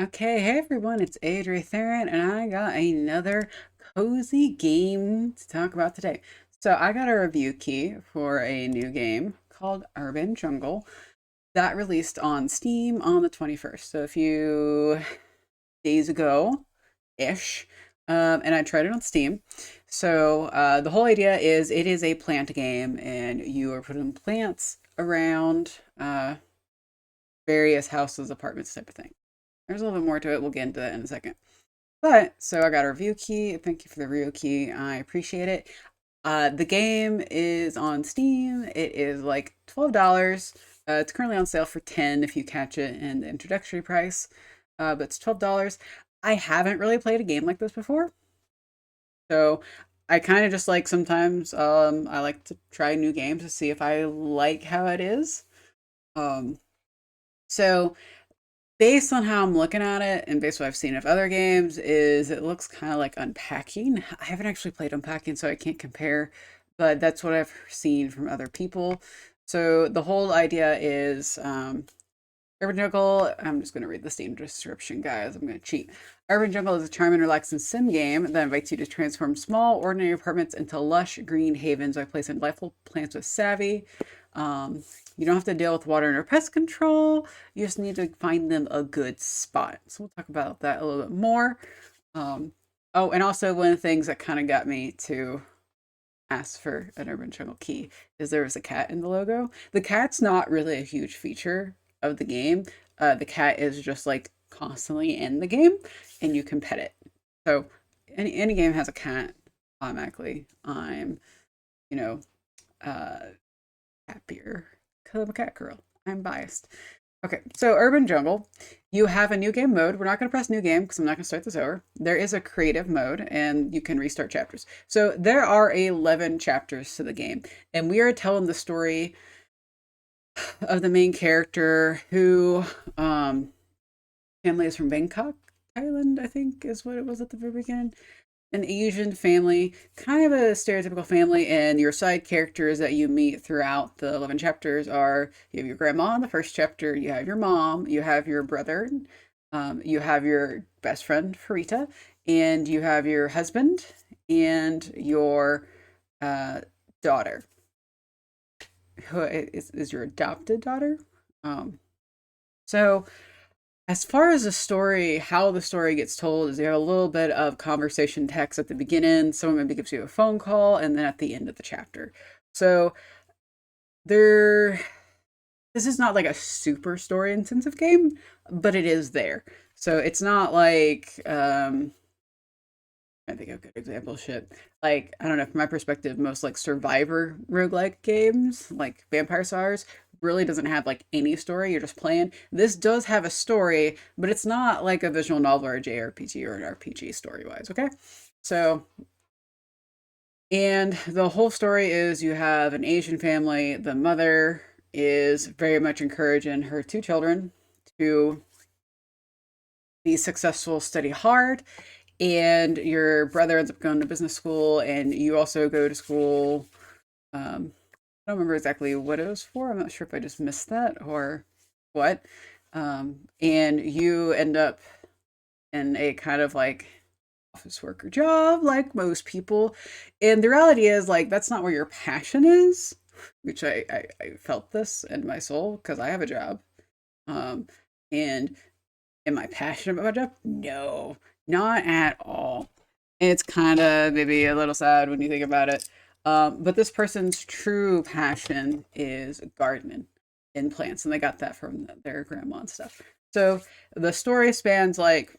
Okay, hey everyone, it's Adri Theron, and I got another cozy game to talk about today. So I got a review key for a new game called Urban Jungle that released on Steam on the 21st. So a few days ago ish. And I tried it on Steam. So the whole idea is it is a plant game, and you are putting plants around various houses, apartments, type of thing. There's a little bit more to it. We'll get into that in a second. But so I got a review key. Thank you for the review key. I appreciate it. The game is on Steam. It is like $12. It's currently on sale for 10 if you catch it in the introductory price. But it's $12. I haven't really played a game like this before. So I kind of just like sometimes I like to try new games to see if I like how it is. Um, so based on how I'm looking at it and based on what I've seen of other games, is it looks kind of like unpacking. I haven't actually played unpacking, so I can't compare, but that's what I've seen from other people. So the whole idea is Urban Jungle. I'm just going to read the Steam description, guys. I'm going to cheat. Urban Jungle is a charming, relaxing sim game that invites you to transform small, ordinary apartments into lush green havens by placing delightful plants with savvy. You don't have to deal with water or pest control. You just need to find them a good spot. So we'll talk about that a little bit more. Oh, and also one of the things that kind of got me to ask for an Urban Jungle key is there was a cat in the logo. The cat's not really a huge feature of the game. The cat is just like constantly in the game, and you can pet it. So any game has a cat, automatically I'm you know uh happier because I'm a cat girl. I'm biased. Okay, so Urban Jungle, you have a new game mode. We're not going to press new game because I'm not going to start this over. There is a creative mode and you can restart chapters. So there are 11 chapters to the game, and we are telling the story of the main character who family is from Bangkok, Thailand, I think is what it was at the very beginning. An Asian family, kind of a stereotypical family, and your side characters that you meet throughout the 11 chapters are you have your grandma in the first chapter, you have your mom, you have your brother, you have your best friend, Farita, and you have your husband and your uh, daughter, who is your adopted daughter. Um, so as far as the story, how the story gets told is you have a little bit of conversation text at the beginning. Someone maybe gives you a phone call, and then at the end of the chapter. So there, this is not like a super story intensive game, but it is there. So it's not like I think a good example shit. Like, I don't know, from my perspective, most like survivor roguelike games, like Vampire Stars, really doesn't have like any story. You're just playing. This does have a story, but it's not like a visual novel or a JRPG or an RPG story wise, okay? So, and the whole story is you have an Asian family. The mother is very much encouraging her two children to be successful, study hard, and your brother ends up going to business school, and you also go to school. I don't remember exactly what it was for. I'm not sure if I just missed that or what. And you end up in a kind of like office worker job, like most people. And the reality is, like, that's not where your passion is, which I felt this in my soul because I have a job. Um, and am I passionate about my job? No, not at all. It's kind of maybe a little sad when you think about it. But this person's true passion is gardening and plants, and they got that from their grandma and stuff. So the story spans like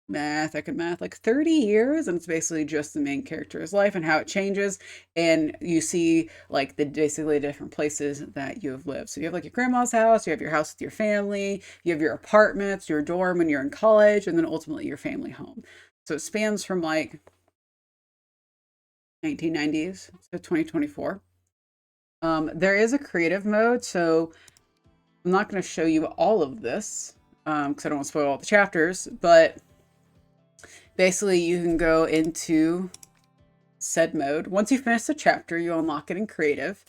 math, I could math, like 30 years, and it's basically just the main character's life and how it changes. And you see like the basically different places that you have lived. So you have like your grandma's house, you have your house with your family, you have your apartments, your dorm when you're in college, and then ultimately your family home. So it spans from like 1990s to 2024. There is a creative mode, so I'm not going to show you all of this because I don't want to spoil all the chapters, but basically you can go into said mode. Once you finish the chapter, you unlock it in creative,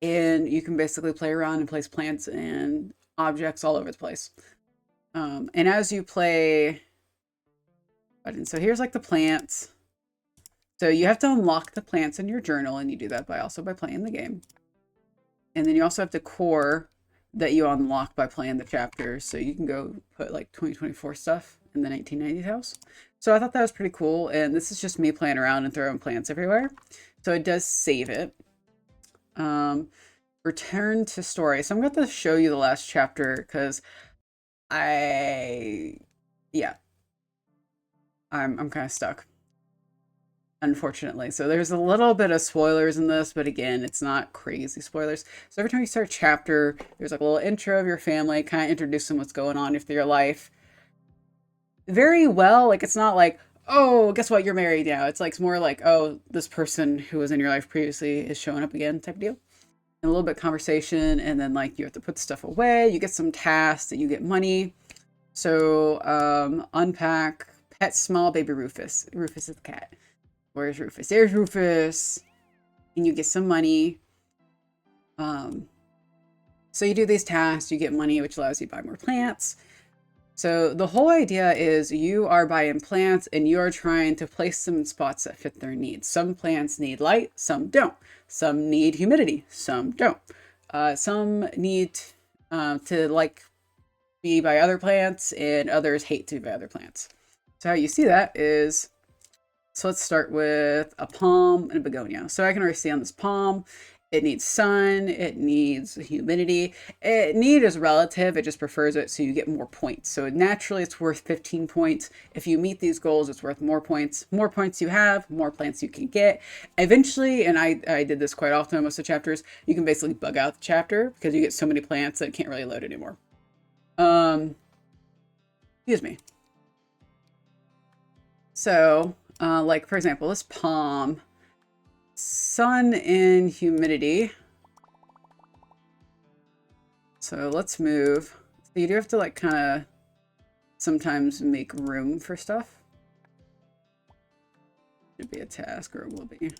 and you can basically play around and place plants and objects all over the place. And as you play, so here's like the plants. So you have to unlock the plants in your journal, and you do that by playing the game. And then you also have the core that you unlock by playing the chapters. So you can go put like 2024 stuff in the 1990s house. So I thought that was pretty cool. And this is just me playing around and throwing plants everywhere. So it does save it. Return to story. So I'm going to show you the last chapter because I'm kind of stuck, unfortunately. So there's a little bit of spoilers in this, but again, it's not crazy spoilers. So every time you start a chapter, there's like a little intro of your family, kind of introducing what's going on with your life. Very well, like it's not like, oh, guess what, you're married now. It's like more like, oh, this person who was in your life previously is showing up again type of deal. And a little bit of conversation, and then like you have to put stuff away. You get some tasks, and you get money. So unpack, pet small baby Rufus. Rufus is the cat. Where's Rufus? There's Rufus. And you get some money. So you do these tasks, you get money, which allows you to buy more plants. So the whole idea is you are buying plants and you are trying to place them in spots that fit their needs. Some plants need light, some don't. Some need humidity, some don't. Some need to like be by other plants, and others hate to be by other plants. So how you see that is, so let's start with a palm and a begonia. So I can already see on this palm, it needs sun, it needs humidity. Need is relative, it just prefers it, so you get more points. So naturally it's worth 15 points. If you meet these goals, it's worth more points. More points you have, more plants you can get. Eventually, and I did this quite often in most of the chapters, you can basically bug out the chapter because you get so many plants that it can't really load anymore. Excuse me. So, like for example, this palm, sun and humidity. So let's move. So you do have to like kind of sometimes make room for stuff. Should be a task, or it will be.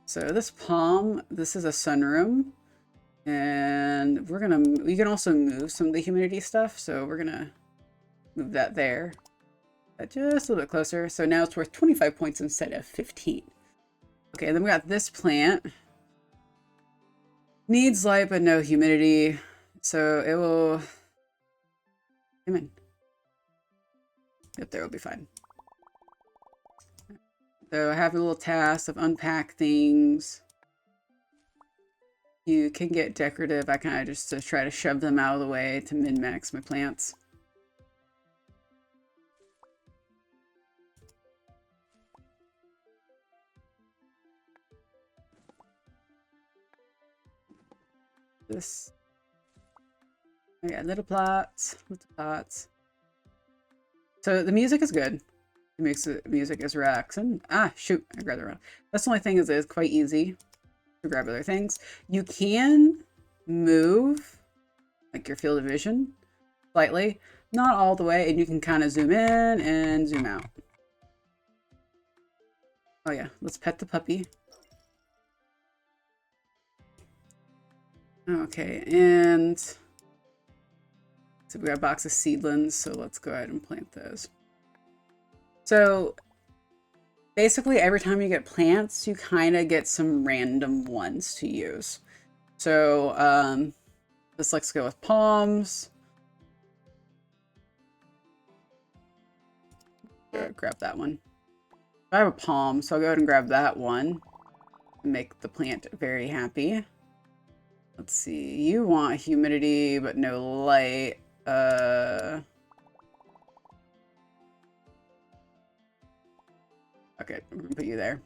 So this palm, this is a sunroom. And we can also move some of the humidity stuff. So we're gonna move that there. Just a little bit closer. So now it's worth 25 points instead of 15. Okay, then we got this plant. Needs light but no humidity. So it will... Come in. Yep, there will be fine. So I have a little task of unpack things. You can get decorative. I kind of just try to shove them out of the way to min-max my plants. This. I got little plots. So the music is good. The music is relaxing. Ah, shoot, I grabbed it wrong. That's the only thing is it's quite easy to grab other things. You can move like your field of vision slightly, not all the way, and you can kind of zoom in and zoom out. Oh yeah, let's pet the puppy. Okay, and so we got a box of seedlings, so let's go ahead and plant those. So basically every time you get plants, you kind of get some random ones to use. So let's go with palms. Grab that one. I have a palm, so I'll go ahead and grab that one and make the plant very happy. Let's see, you want humidity, but no light. Okay, I'm gonna put you there.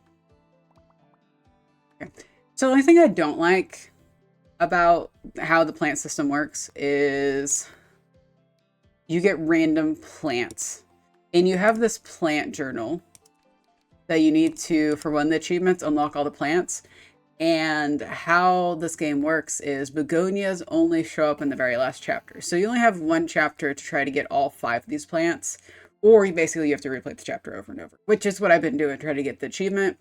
Okay. So the only thing I don't like about how the plant system works is you get random plants. And you have this plant journal that you need to, for one of the achievements, unlock all the plants. And how this game works is begonias only show up in the very last chapter. So you only have one chapter to try to get all 5 of these plants, or you have to replay the chapter over and over, which is what I've been doing, trying to get the achievement.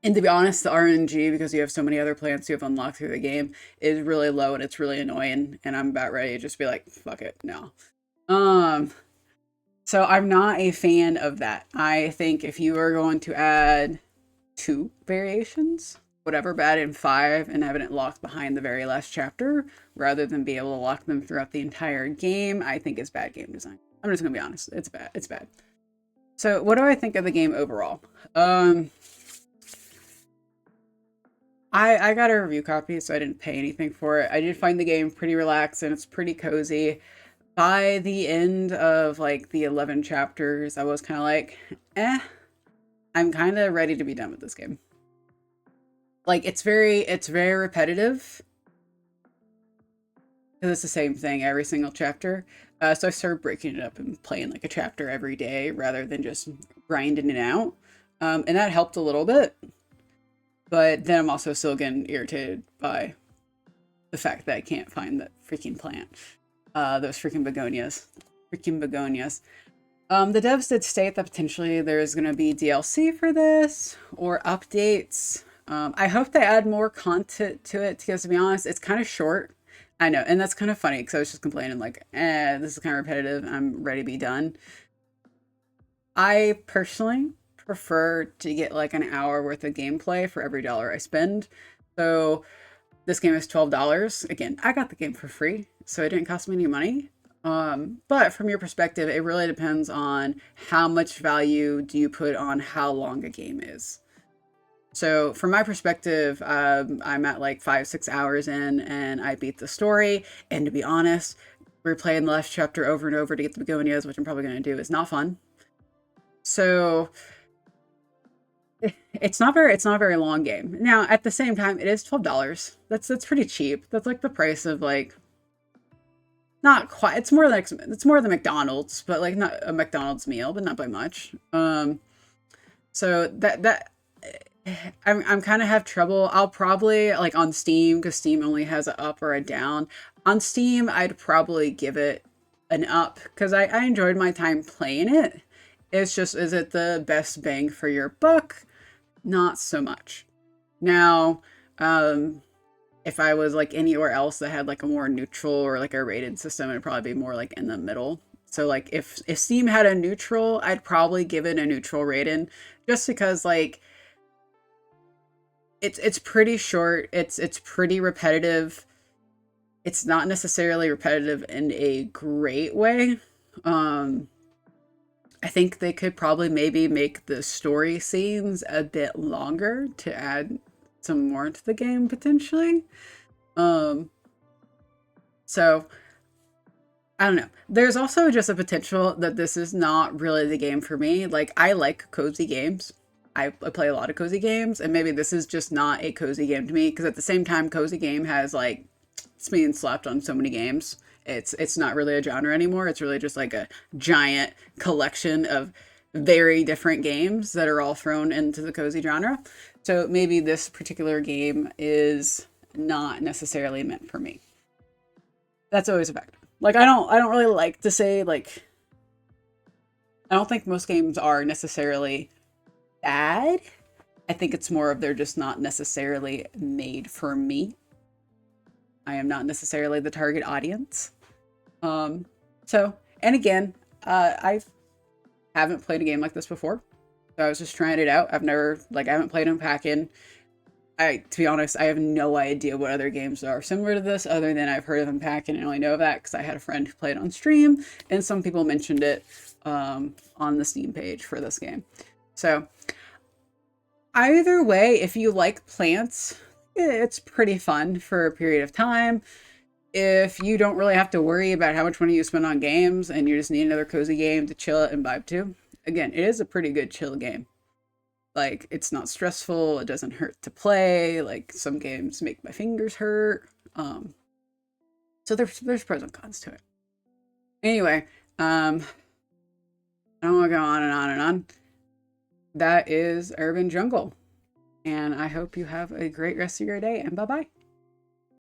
And to be honest, the RNG, because you have so many other plants you have unlocked through the game, is really low and it's really annoying. And I'm about ready to just be like, fuck it, no. Um, so I'm not a fan of that. I think if you are going to add two variations, whatever, but add in five and having it locked behind the very last chapter, rather than be able to lock them throughout the entire game, I think is bad game design. I'm just gonna be honest. It's bad. It's bad. So what do I think of the game overall? I got a review copy, so I didn't pay anything for it. I did find the game pretty relaxed and it's pretty cozy. By the end of like the 11 chapters, I was kind of like, I'm kind of ready to be done with this game. Like it's very repetitive because it's the same thing every single chapter. So I started breaking it up and playing like a chapter every day rather than just grinding it out. And that helped a little bit. But then I'm also still getting irritated by the fact that I can't find that freaking plant. Those freaking begonias. Freaking begonias. The devs did state that potentially there's going to be DLC for this or updates. I hope they add more content to it because, to be honest, it's kind of short. I know, and that's kind of funny because I was just complaining like, this is kind of repetitive. I'm ready to be done. I personally prefer to get like an hour worth of gameplay for every dollar I spend. So this game is $12. Again, I got the game for free, so it didn't cost me any money. But from your perspective, it really depends on how much value do you put on how long a game is. So from my perspective, I'm at like 5, 6 hours in and I beat the story. And to be honest, replaying the last chapter over and over to get the begonias, which I'm probably going to do, is not fun. So it's not a very long game. Now, at the same time, it is $12. That's pretty cheap. That's like the price of like, not quite. It's more than McDonald's, but like not a McDonald's meal, but not by much. So that I'm kind of have trouble. I'll probably like on Steam because Steam only has a up or a down. On Steam, I'd probably give it an up because I enjoyed my time playing it. It's just, is it the best bang for your buck? Not so much. Now, if I was like anywhere else that had like a more neutral or like a rated system, it'd probably be more like in the middle. So like if Steam had a neutral, I'd probably give it a neutral rating just because like it's pretty short, it's pretty repetitive. It's not necessarily repetitive in a great way. I think they could probably maybe make the story scenes a bit longer to add some more to the game potentially. Um, so I don't know. There's also just a potential that this is not really the game for me. Like I like cozy games. I play a lot of cozy games, and maybe this is just not a cozy game to me because at the same time, cozy game has like it's being slapped on so many games. It's not really a genre anymore. It's really just like a giant collection of very different games that are all thrown into the cozy genre. So maybe this particular game is not necessarily meant for me. That's always a factor. Like I don't really like to say like I don't think most games are necessarily bad. I think it's more of they're just not necessarily made for me. I am not necessarily the target audience. So, and again, I haven't played a game like this before. So I was just trying it out. I haven't played Unpacking. To be honest, I have no idea what other games are similar to this other than I've heard of Unpacking and only know of that because I had a friend who played on stream and some people mentioned it, on the Steam page for this game. So either way, if you like plants, it's pretty fun for a period of time. If you don't really have to worry about how much money you spend on games and you just need another cozy game to chill and vibe to, again, it is a pretty good chill game. Like, it's not stressful, it doesn't hurt to play, like, some games make my fingers hurt. So there's pros and cons to it. Anyway, I don't want to go on and on and on. That is Urban Jungle. And I hope you have a great rest of your day, and bye-bye.